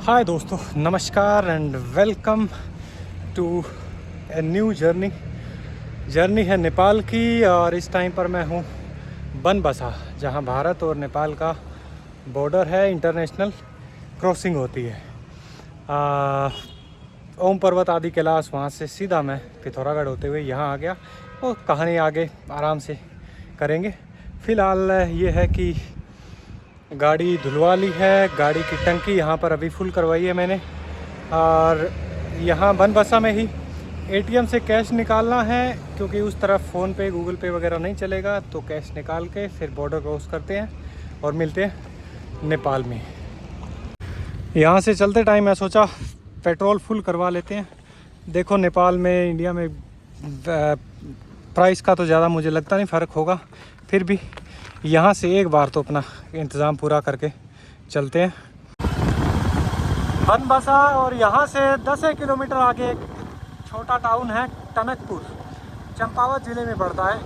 हाय दोस्तों, नमस्कार and welcome to a new journey है नेपाल की। और इस टाइम पर मैं हूँ बनबसा, जहाँ भारत और नेपाल का बॉर्डर है, इंटरनेशनल क्रॉसिंग होती है। ओम पर्वत आदि कैलाश, वहाँ से सीधा मैं पिथौरागढ़ होते हुए यहाँ आ गया और कहानी आगे आराम से करेंगे। फ़िलहाल ये है कि गाड़ी धुलवा ली है, गाड़ी की टंकी यहाँ पर अभी फुल करवाई है मैंने। और यहाँ बनबसा में ही एटीएम से कैश निकालना है, क्योंकि उस तरफ फ़ोन पे गूगल पे वगैरह नहीं चलेगा। तो कैश निकाल के फिर बॉर्डर क्रॉस करते हैं और मिलते हैं नेपाल में। यहाँ से चलते टाइम मैं सोचा पेट्रोल फुल करवा लेते हैं। देखो, नेपाल में इंडिया में प्राइस का तो ज़्यादा मुझे लगता नहीं फ़र्क होगा, फिर भी यहाँ से एक बार तो अपना इंतज़ाम पूरा करके चलते हैं बनबसा। और यहाँ से 10 किलोमीटर आगे एक छोटा टाउन है टनकपुर, चंपावत ज़िले में पड़ता है।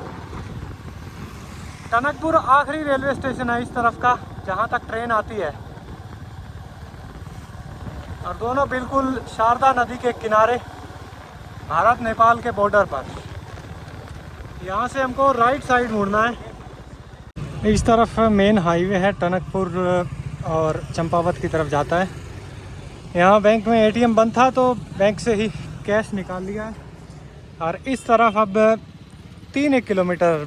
टनकपुर आखिरी रेलवे स्टेशन है इस तरफ का, जहाँ तक ट्रेन आती है। और दोनों बिल्कुल शारदा नदी के किनारे, भारत नेपाल के बॉर्डर पर। यहाँ से हमको राइट साइड मुड़ना है। इस तरफ मेन हाईवे है, टनकपुर और चंपावत की तरफ जाता है। यहाँ बैंक में एटीएम बंद था तो बैंक से ही कैश निकाल लिया है। और इस तरफ अब 3 किलोमीटर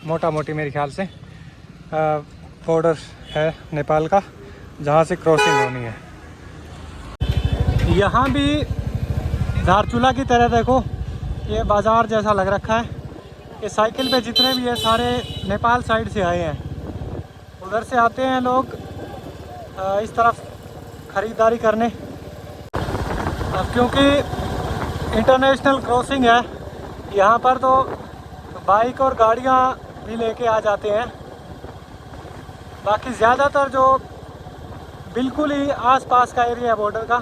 मोटा मोटी मेरे ख्याल से बॉर्डर है नेपाल का, जहाँ से क्रॉसिंग होनी है। यहाँ भी धारचूला की तरह देखो, ये बाज़ार जैसा लग रखा है। ये साइकिल पे जितने भी है सारे नेपाल साइड से आए हैं। उधर से आते हैं लोग इस तरफ ख़रीदारी करने। क्योंकि इंटरनेशनल क्रॉसिंग है यहाँ पर, तो बाइक और गाड़ियाँ भी लेके आ जाते हैं। बाकी ज़्यादातर जो बिल्कुल ही आसपास का एरिया है बॉर्डर का,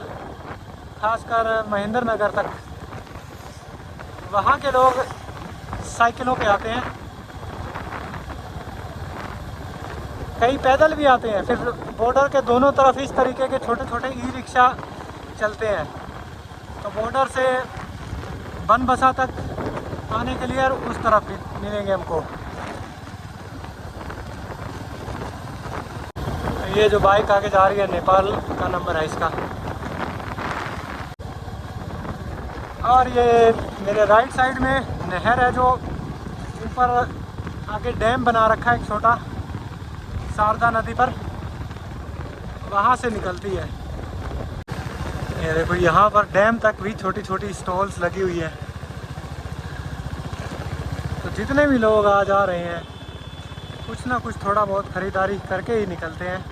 खासकर महेंद्र नगर तक, वहाँ के लोग साइकिलों पे आते हैं। कई पैदल भी आते हैं। फिर बॉर्डर के दोनों तरफ इस तरीके के छोटे छोटे ई रिक्शा चलते हैं। तो बॉर्डर से बनबसा तक आने के लिए उस तरफ भी मिलेंगे हमको। ये जो बाइक आगे जा रही है, नेपाल का नंबर है इसका। और ये मेरे राइट साइड में नहर है, जो ऊपर आगे डैम बना रखा है एक छोटा, शारदा नदी पर, वहाँ से निकलती है। ये देखो, यहाँ पर डैम तक भी छोटी छोटी स्टॉल्स लगी हुई है। तो जितने भी लोग आ जा रहे हैं, कुछ ना कुछ थोड़ा बहुत ख़रीदारी करके ही निकलते हैं।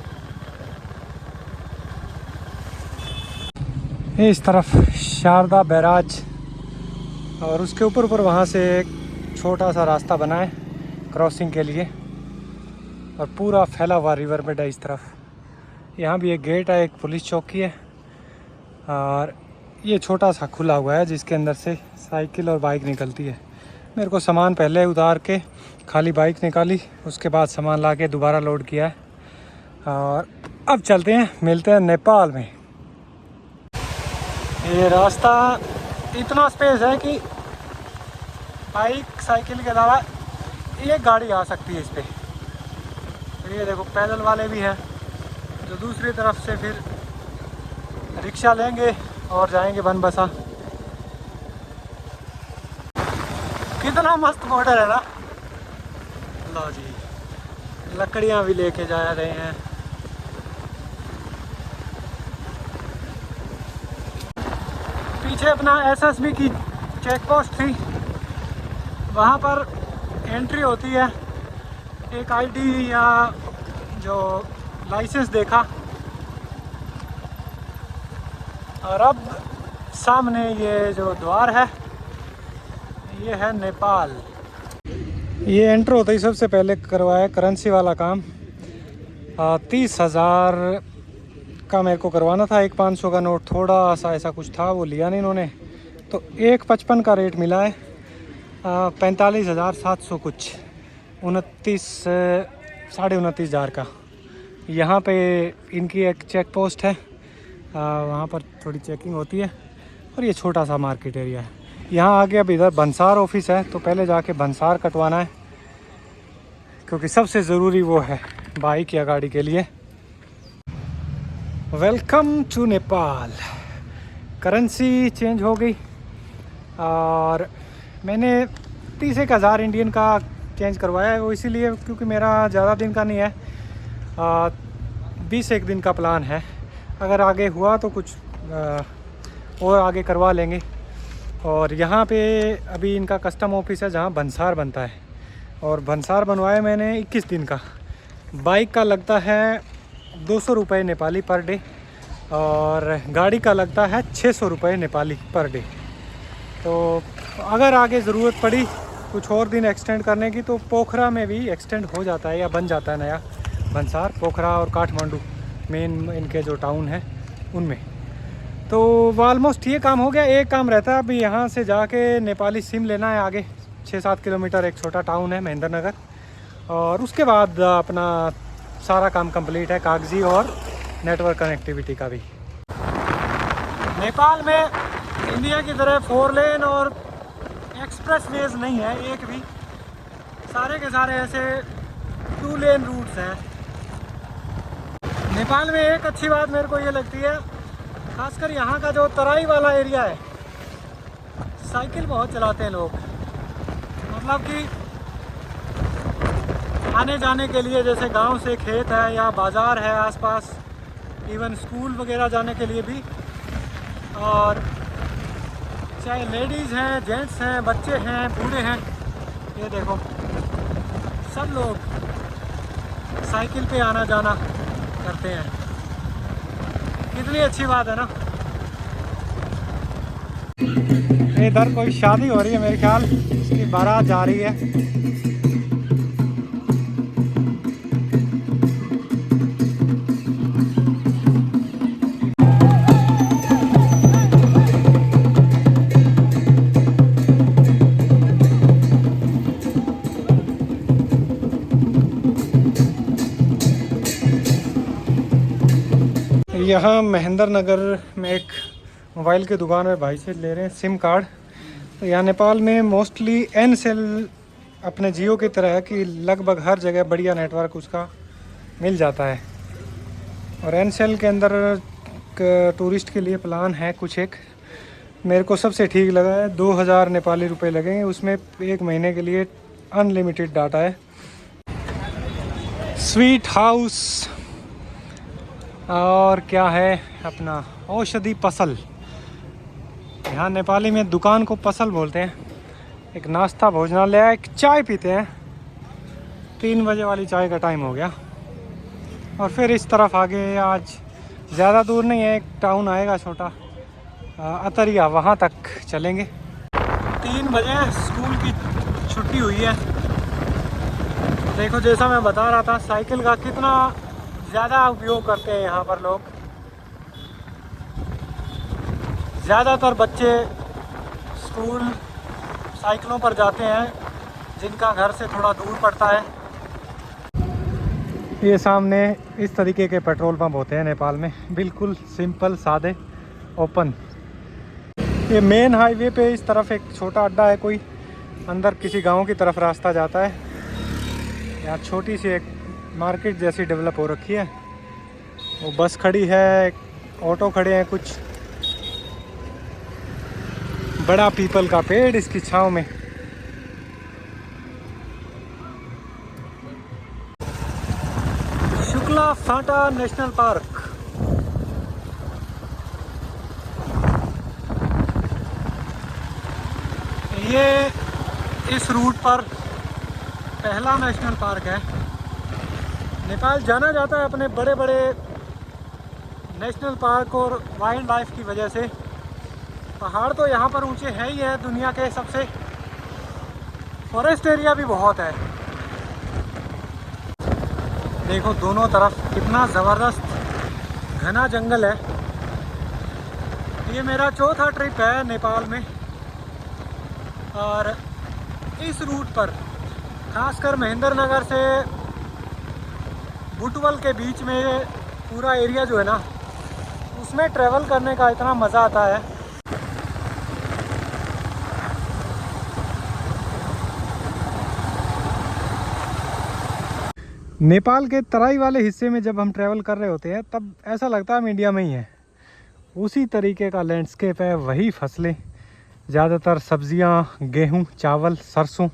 इस तरफ शारदा बैराज, और उसके ऊपर वहाँ से एक छोटा सा रास्ता बना है क्रॉसिंग के लिए, और पूरा फैला हुआ रिवर बेड है इस तरफ। यहाँ भी एक गेट है, एक पुलिस चौकी है, और ये छोटा सा खुला हुआ है जिसके अंदर से साइकिल और बाइक निकलती है। मेरे को सामान पहले उतार के खाली बाइक निकाली, उसके बाद सामान ला के दोबारा लोड किया है। और अब चलते हैं, मिलते हैं नेपाल में। ये रास्ता इतना स्पेस है कि बाइक साइकिल के अलावा एक गाड़ी आ सकती है इस पे। ये देखो, पैदल वाले भी हैं जो दूसरी तरफ से फिर रिक्शा लेंगे और जाएंगे बनबसा। कितना मस्त बॉर्डर है ना। लो जी, लकड़ियाँ भी लेके जा रहे हैं। पीछे अपना एसएसबी की चेक पोस्ट थी, वहाँ पर एंट्री होती है। एक आईडी या जो लाइसेंस देखा, और अब सामने ये जो द्वार है, ये है नेपाल। ये एंटर होता ही सबसे पहले करवाया करेंसी वाला काम। 30,000 का मेरे को करवाना था। एक 500 का नोट थोड़ा सा ऐसा कुछ था, वो लिया नहीं इन्होंने, तो 1,55 का रेट मिला है। 45,700 कुछ, 29 साढ़े 29,000 का। यहाँ पे इनकी एक चेक पोस्ट है, वहाँ पर थोड़ी चेकिंग होती है। और ये छोटा सा मार्केट एरिया है। यहाँ आगे अब इधर बंसार ऑफिस है, तो पहले जाके बंसार कटवाना है, क्योंकि सबसे ज़रूरी वो है बाइक या गाड़ी के लिए। Welcome to Nepal. Currency change हो गई और मैंने 30,000 इंडियन का चेंज करवाया है। वो इसीलिए क्योंकि मेरा ज़्यादा दिन का नहीं है, 20 दिन का प्लान है। अगर आगे हुआ तो कुछ और आगे करवा लेंगे। और यहाँ पे अभी इनका कस्टम ऑफिस है जहाँ भंसार बनता है, और भंसार बनवाया मैंने 21 दिन का। बाइक का लगता है 200 रुपये नेपाली पर डे, और गाड़ी का लगता है 600 रुपये नेपाली पर डे। तो अगर आगे ज़रूरत पड़ी कुछ और दिन एक्सटेंड करने की, तो पोखरा में भी एक्सटेंड हो जाता है या बन जाता है नया भंसार। पोखरा और काठमांडू मेन इनके जो टाउन है उनमें। तो ऑलमोस्ट ये काम हो गया। एक काम रहता है अभी, यहाँ से जाके नेपाली सिम लेना है। आगे 6-7 किलोमीटर एक छोटा टाउन है महेंद्र नगर, और उसके बाद अपना सारा काम कंप्लीट है, कागजी और नेटवर्क कनेक्टिविटी का भी। नेपाल में इंडिया की तरह 4 लेन और एक्सप्रेस वेज नहीं है एक भी। सारे के सारे ऐसे 2 लेन रूट्स हैं। नेपाल में एक अच्छी बात मेरे को ये लगती है, खासकर यहाँ का जो तराई वाला एरिया है, साइकिल बहुत चलाते हैं लोग। मतलब कि आने जाने के लिए, जैसे गांव से खेत है या बाज़ार है आसपास, इवन स्कूल वगैरह जाने के लिए भी। और चाहे लेडीज़ हैं, जेंट्स हैं, बच्चे हैं, बूढ़े हैं, ये देखो सब लोग साइकिल पे आना जाना करते हैं। कितनी अच्छी बात है ना। इधर कोई शादी हो रही है मेरे ख्याल, इसकी बारात जा रही है। यहाँ महेंद्र नगर में एक मोबाइल की दुकान में भाई से ले रहे हैं सिम कार्ड। तो यहाँ नेपाल में मोस्टली एनसेल अपने जियो की तरह है कि लगभग हर जगह बढ़िया नेटवर्क उसका मिल जाता है। और एनसेल के अंदर टूरिस्ट के लिए प्लान है कुछ एक, मेरे को सबसे ठीक लगा है। 2000 नेपाली रुपए लगेंगे, उसमें 1 महीने के लिए अनलिमिटेड डाटा है। स्वीट हाउस और क्या है अपना औषधि पसल। यहाँ नेपाली में दुकान को पसल बोलते हैं। एक नाश्ता भोजनालय, एक चाय पीते हैं। 3 बजे वाली चाय का टाइम हो गया। और फिर इस तरफ आगे, आज ज़्यादा दूर नहीं है, एक टाउन आएगा छोटा अतरिया, वहाँ तक चलेंगे। 3 बजे स्कूल की छुट्टी हुई है। देखो जैसा मैं बता रहा था, साइकिल का कितना ज़्यादा उपयोग करते हैं यहाँ पर लोग। ज़्यादातर बच्चे स्कूल साइकिलों पर जाते हैं, जिनका घर से थोड़ा दूर पड़ता है। ये सामने इस तरीके के पेट्रोल पंप होते हैं नेपाल में, बिल्कुल सिंपल, सादे, ओपन। ये मेन हाईवे पे इस तरफ एक छोटा अड्डा है, कोई अंदर किसी गांव की तरफ रास्ता जाता है। यहाँ छोटी सी एक मार्केट जैसी डेवलप हो रखी है। वो बस खड़ी है, ऑटो खड़े हैं कुछ। बड़ा पीपल का पेड़ इसकी छांव में। शुक्ला फाटा नेशनल पार्क। ये इस रूट पर पहला नेशनल पार्क है। नेपाल जाना जाता है अपने बड़े बड़े नेशनल पार्क और वाइल्ड लाइफ की वजह से। पहाड़ तो यहाँ पर ऊंचे है ही है, दुनिया के सबसे। फॉरेस्ट एरिया भी बहुत है। देखो दोनों तरफ कितना ज़बरदस्त घना जंगल है। ये मेरा चौथा ट्रिप है नेपाल में, और इस रूट पर खासकर महेंद्र नगर से बुटवल के बीच में पूरा एरिया जो है ना, उसमें ट्रैवल करने का इतना मज़ा आता है। नेपाल के तराई वाले हिस्से में जब हम ट्रैवल कर रहे होते हैं तब ऐसा लगता है हम इंडिया में ही हैं। उसी तरीके का लैंडस्केप है, वही फसलें, ज़्यादातर सब्जियां, गेहूं, चावल, सरसों।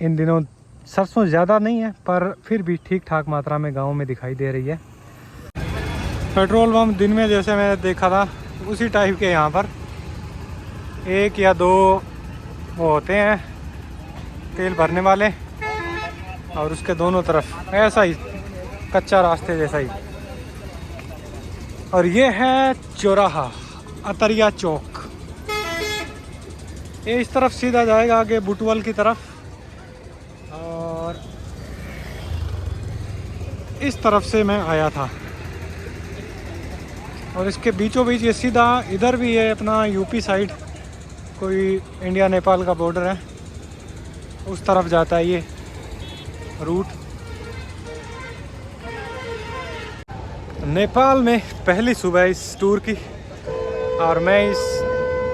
इन दिनों सरसों ज़्यादा नहीं है पर फिर भी ठीक ठाक मात्रा में गाँव में दिखाई दे रही है। पेट्रोल पंप दिन में जैसे मैंने देखा था उसी टाइप के यहाँ पर 1 या 2 वो होते हैं तेल भरने वाले, और उसके दोनों तरफ ऐसा ही कच्चा रास्ते जैसा ही। और ये है चौराहा, अतरिया चौक। ये इस तरफ सीधा जाएगा आगे बुटवल की तरफ, और इस तरफ से मैं आया था। और इसके बीचों बीच ये सीधा इधर भी है अपना यूपी साइड, कोई इंडिया नेपाल का बॉर्डर है, उस तरफ जाता है ये रूट। नेपाल में पहली सुबह इस टूर की, और मैं इस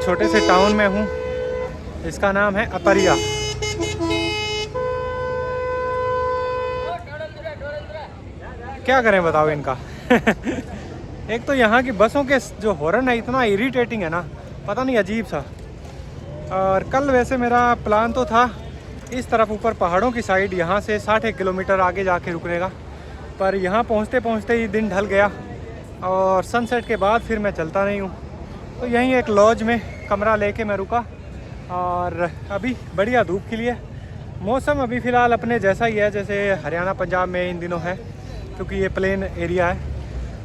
छोटे से टाउन में हूँ, इसका नाम है अतरिया। क्या करें बताओ इनका। एक तो यहाँ की बसों के जो हॉर्न है इतना इरिटेटिंग है ना, पता नहीं अजीब सा। और कल वैसे मेरा प्लान तो था इस तरफ ऊपर पहाड़ों की साइड, यहाँ से 60 किलोमीटर आगे जाके रुकने का, पर यहाँ पहुँचते पहुँचते ही दिन ढल गया और सनसेट के बाद फिर मैं चलता नहीं हूँ। तो यहीं एक लॉज में कमरा लेके मैं रुका, और अभी बढ़िया धूप खिली है। मौसम अभी फ़िलहाल अपने जैसा ही है जैसे हरियाणा पंजाब में इन दिनों है, क्योंकि ये प्लेन एरिया है।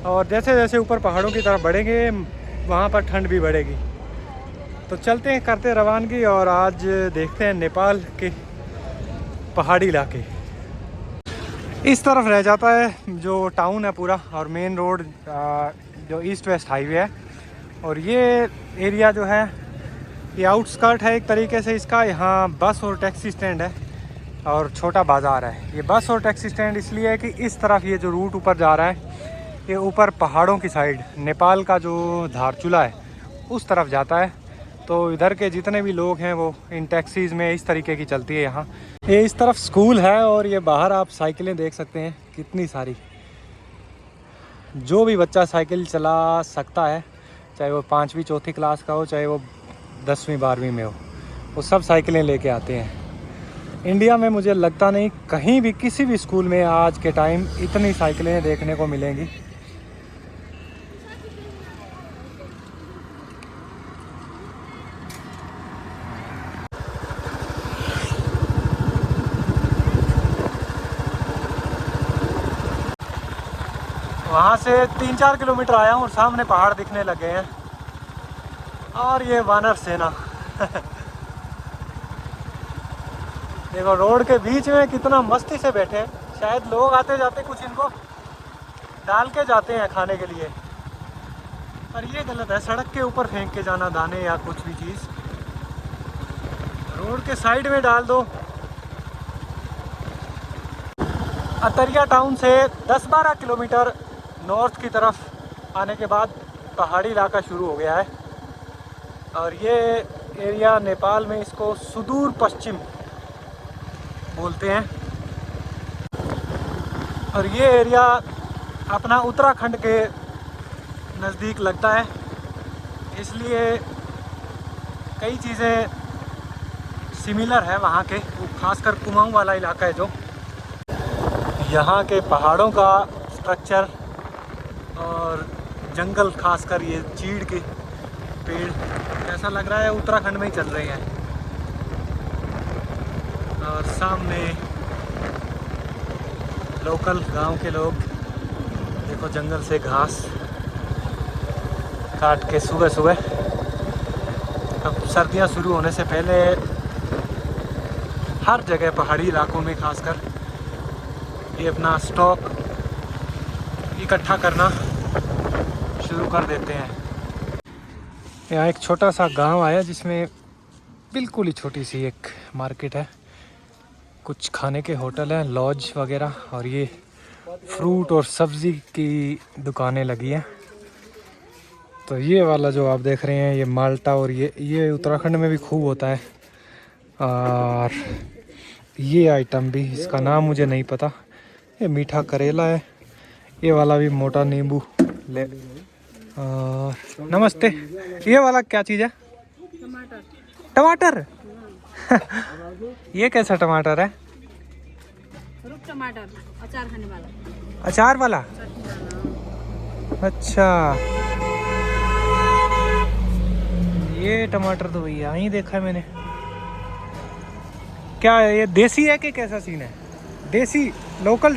और जैसे जैसे ऊपर पहाड़ों की तरफ बढ़ेंगे वहाँ पर ठंड भी बढ़ेगी। तो चलते हैं, करते रवानगी, और आज देखते हैं नेपाल के पहाड़ी इलाके। इस तरफ रह जाता है जो टाउन है पूरा, और मेन रोड जो ईस्ट वेस्ट हाईवे है। और ये एरिया जो है ये आउटस्कर्ट है एक तरीके से इसका। यहाँ बस और टैक्सी स्टैंड है और छोटा बाज़ार है। ये बस और टैक्सी स्टैंड इसलिए है कि इस तरफ ये जो रूट ऊपर जा रहा है ये ऊपर पहाड़ों की साइड, नेपाल का जो धारचूला है उस तरफ जाता है। तो इधर के जितने भी लोग हैं वो इन टैक्सीज़ में इस तरीके की चलती है यहाँ। ये इस तरफ स्कूल है, और ये बाहर आप साइकिलें देख सकते हैं कितनी सारी। जो भी बच्चा साइकिल चला सकता है, चाहे वो 5वीं 4थी क्लास का हो, चाहे वो 10वीं 12वीं में हो, वो सब साइकिलें लेके आते हैं। इंडिया में मुझे लगता नहीं कहीं भी किसी भी स्कूल में आज के टाइम इतनी साइकिलें देखने को मिलेंगी। वहाँ से 3-4 किलोमीटर आया हूँ और सामने पहाड़ दिखने लगे हैं, और ये वानर सेना। देखो रोड के बीच में कितना मस्ती से बैठे हैं। शायद लोग आते जाते कुछ इनको डाल के जाते हैं खाने के लिए, पर ये गलत है। सड़क के ऊपर फेंक के जाना दाने या कुछ भी चीज़, रोड के साइड में डाल दो। अतरिया टाउन से 10-12 किलोमीटर नॉर्थ की तरफ आने के बाद पहाड़ी इलाका शुरू हो गया है। और ये एरिया नेपाल में इसको सुदूर पश्चिम बोलते हैं। और ये एरिया अपना उत्तराखंड के नज़दीक लगता है, इसलिए कई चीज़ें सिमिलर है वहाँ के। खासकर कुमाऊँ वाला इलाका है जो, यहाँ के पहाड़ों का स्ट्रक्चर और जंगल, खासकर ये चीड़ के पेड़, ऐसा लग रहा है उत्तराखंड में ही चल रहे हैं। और सामने लोकल गांव के लोग देखो जंगल से घास काट के सुबह सुबह, अब सर्दियां शुरू होने से पहले हर जगह पहाड़ी इलाकों में खासकर ये अपना स्टॉक इकट्ठा करना शुरू कर देते हैं। यहाँ एक छोटा सा गांव आया जिसमें बिल्कुल ही छोटी सी एक मार्केट है, कुछ खाने के होटल हैं, लॉज वगैरह, और ये फ्रूट और सब्ज़ी की दुकानें लगी हैं। तो ये वाला जो आप देख रहे हैं ये माल्टा, और ये उत्तराखंड में भी खूब होता है। और ये आइटम भी, इसका नाम मुझे नहीं पता, ये मीठा करेला है। ये वाला भी मोटा नींबू ले। और नमस्ते, ये वाला क्या चीज़ है? टमाटर। टमाटर। ये कैसा टमाटर है? रुक टमाटर, अचार खाने वाला। अचार वाला? अच्छा, ये टमाटर तो भैया यहीं देखा है मैंने। क्या है ये, देसी है कि कैसा सीन है? देसी लोकल?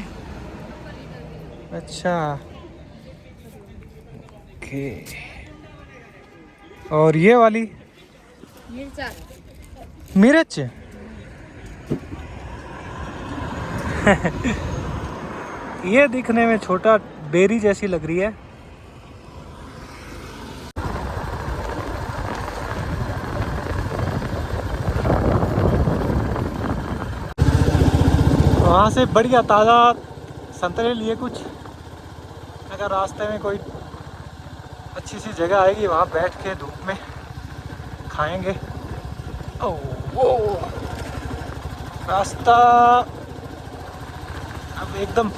अच्छा, ओके। और ये वाली मिर्चा। मिर्च। ये दिखने में छोटा बेरी जैसी लग रही है। वहाँ से बढ़िया ताज़ा संतरे लिए कुछ। अगर रास्ते में कोई अच्छी सी जगह आएगी वहाँ बैठ के धूप में खाएंगे। ओह वो रास्ता अब एकदम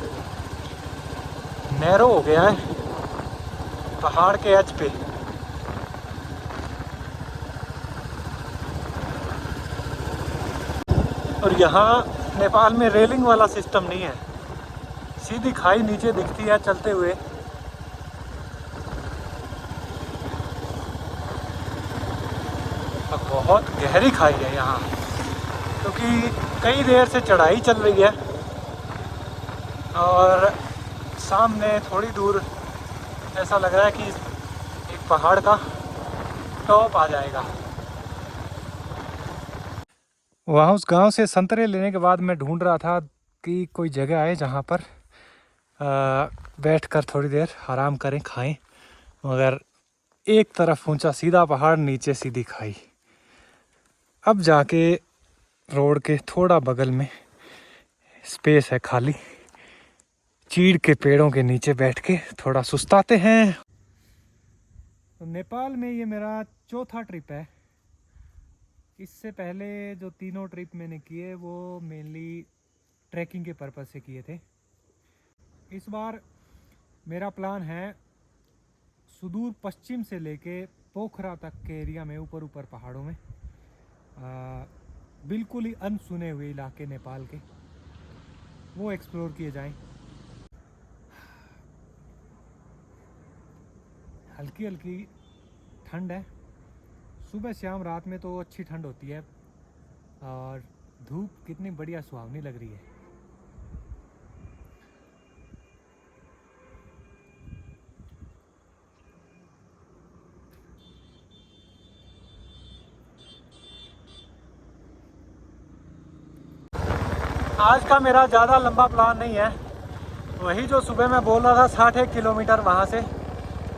नैरो हो गया है पहाड़ के एज पे। और यहाँ नेपाल में रेलिंग वाला सिस्टम नहीं है, सीधी खाई नीचे दिखती है चलते हुए। और बहुत गहरी खाई है यहाँ, क्योंकि कई देर से चढ़ाई चल रही है और सामने थोड़ी दूर ऐसा लग रहा है कि एक पहाड़ का टॉप आ जाएगा। वहाँ उस गांव से संतरे लेने के बाद मैं ढूंढ रहा था कि कोई जगह है जहाँ पर बैठकर थोड़ी देर आराम करें, खाएं। मगर एक तरफ ऊंचा सीधा पहाड़, नीचे सीधी खाई। अब जाके रोड के थोड़ा बगल में स्पेस है खाली, चीड़ के पेड़ों के नीचे बैठ के थोड़ा सुस्ताते हैं। तो नेपाल में ये मेरा चौथा ट्रिप है। इससे पहले जो तीनों ट्रिप मैंने किए वो मेनली ट्रैकिंग के पर्पज़ से किए थे। इस बार मेरा प्लान है सुदूर पश्चिम से लेके पोखरा तक के एरिया में, ऊपर ऊपर पहाड़ों में, बिल्कुल ही अनसुने हुए इलाके नेपाल के, वो एक्सप्लोर किए जाएं। हल्की हल्की ठंड है, सुबह शाम रात में तो अच्छी ठंड होती है, और धूप कितनी बढ़िया सुहावनी लग रही है। आज का मेरा ज़्यादा लंबा प्लान नहीं है, वही जो सुबह मैं बोल रहा था 60 किलोमीटर वहाँ से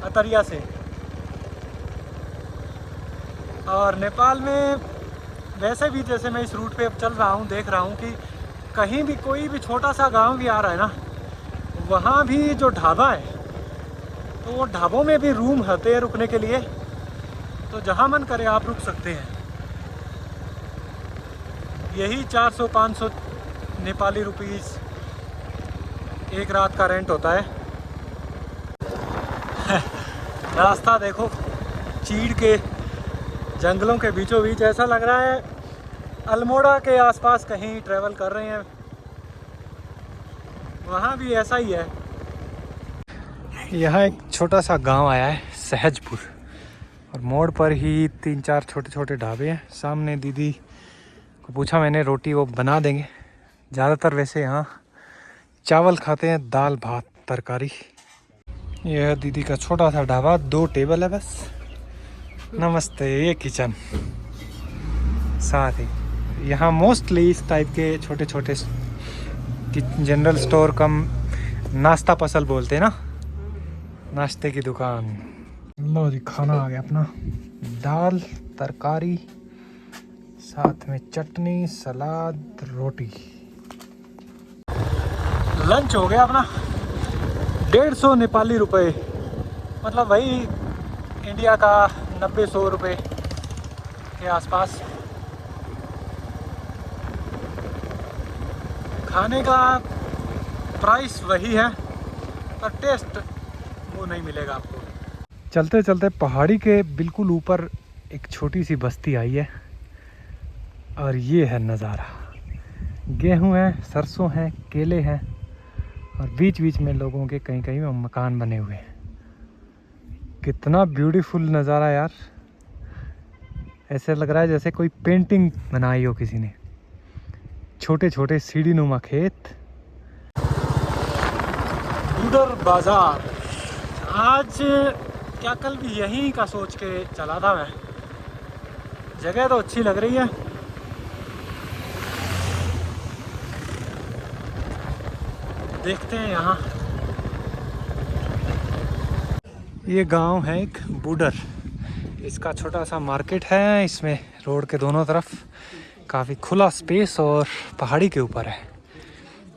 अतरिया से। और नेपाल में वैसे भी जैसे मैं इस रूट पे चल रहा हूँ, देख रहा हूँ कि कहीं भी कोई भी छोटा सा गांव भी आ रहा है ना, वहाँ भी जो ढाबा है तो वो ढाबों में भी रूम होते हैं रुकने के लिए, तो जहाँ मन करे आप रुक सकते हैं। यही 400-500 नेपाली रुपीस एक रात का रेंट होता है। रास्ता देखो, चीड़ के जंगलों के बीचों बीच, ऐसा लग रहा है अल्मोड़ा के आसपास कहीं ट्रैवल कर रहे हैं। वहाँ भी ऐसा ही है। यहाँ एक छोटा सा गांव आया है, सहजपुर, और मोड़ पर ही 3-4 छोटे छोटे ढाबे हैं। सामने दीदी को पूछा मैंने, रोटी वो बना देंगे। ज़्यादातर वैसे यहाँ चावल खाते हैं, दाल भात तरकारी। यह दीदी का छोटा सा ढाबा, 2 टेबल है बस। नमस्ते, ये किचन साथ ही। यहाँ मोस्टली इस टाइप के छोटे छोटे जनरल स्टोर कम नाश्ता पसल बोलते हैं ना, नाश्ते की दुकान। लो जी, खाना आ गया अपना, दाल तरकारी, साथ में चटनी, सलाद, रोटी। लंच हो गया अपना। 150 नेपाली रुपए, मतलब वही इंडिया का 90-100 रुपये के आसपास। खाने का प्राइस वही है पर टेस्ट वो नहीं मिलेगा आपको। चलते चलते पहाड़ी के बिल्कुल ऊपर एक छोटी सी बस्ती आई है और ये है नज़ारा। गेहूं है, सरसों है, केले हैं और बीच बीच में लोगों के कहीं कहीं में मकान बने हुए हैं। कितना ब्यूटीफुल नज़ारा यार, ऐसे लग रहा है जैसे कोई पेंटिंग बनाई हो किसी ने। छोटे छोटे सीढ़ी नुमा खेत। बूडर बाज़ार, आज क्या कल भी यहीं का सोच के चला था मैं। जगह तो अच्छी लग रही है। देखते हैं यहाँ। ये गांव है एक बूडर, इसका छोटा सा मार्केट है। इसमें रोड के दोनों तरफ काफ़ी खुला स्पेस और पहाड़ी के ऊपर है।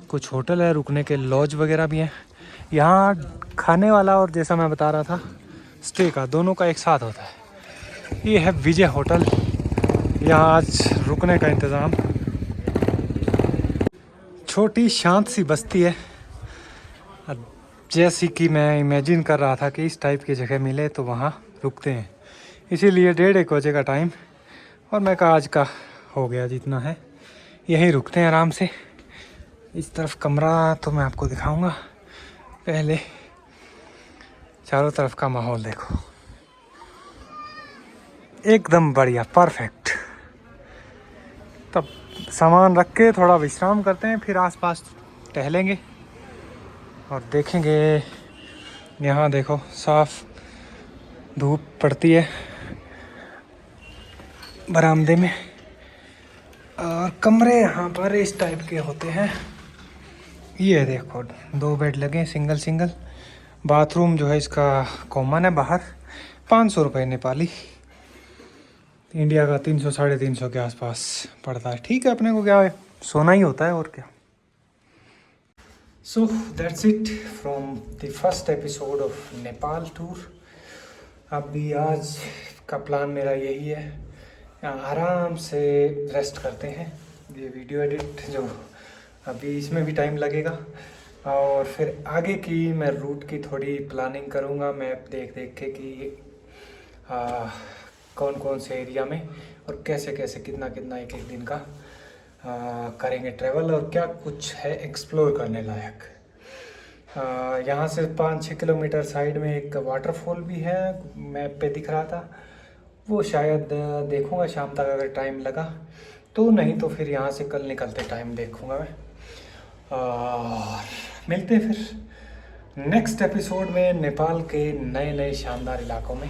कुछ होटल है, रुकने के लॉज वगैरह भी हैं। यहाँ खाने वाला और जैसा मैं बता रहा था स्टे का, दोनों का एक साथ होता है। ये है विजय होटल, यहाँ आज रुकने का इंतज़ाम। छोटी शांत सी बस्ती है, जैसी कि मैं इमेजिन कर रहा था कि इस टाइप की जगह मिले तो वहाँ रुकते हैं। इसीलिए 1:30-1 बजे का टाइम और मैं कहा आज का हो गया जितना है, यहीं रुकते हैं आराम से। इस तरफ कमरा तो मैं आपको दिखाऊंगा, पहले चारों तरफ का माहौल देखो, एकदम बढ़िया, परफेक्ट। तब सामान रख के थोड़ा विश्राम करते हैं, फिर आसपास टहलेंगे और देखेंगे। यहाँ देखो साफ धूप पड़ती है बरामदे में और कमरे यहाँ पर इस टाइप के होते हैं। ये देखो 2 बेड लगे, सिंगल सिंगल। बाथरूम जो है इसका कॉमन है बाहर। 500 रुपये नेपाली, इंडिया का 300-350 के आसपास पड़ता है। ठीक है, अपने को क्या है, सोना ही होता है और क्या। So that's it from the first episode of Nepal tour. अभी आज का प्लान मेरा यही है, आराम से रेस्ट करते हैं। ये वीडियो एडिट जो अभी इसमें भी टाइम लगेगा और फिर आगे की मैं रूट की थोड़ी प्लानिंग करूँगा, मैप देख देख के कि कौन कौन से एरिया में और कैसे कैसे कितना कितना एक एक दिन का करेंगे ट्रैवल और क्या कुछ है एक्सप्लोर करने लायक। यहाँ से 5-6 किलोमीटर साइड में एक वाटरफॉल भी है, मैप पे दिख रहा था। वो शायद देखूँगा शाम तक अगर टाइम लगा तो, नहीं तो फिर यहाँ से कल निकलते टाइम देखूँगा मैं। और मिलते हैं फिर नेक्स्ट एपिसोड में नेपाल के नए नए शानदार इलाकों में।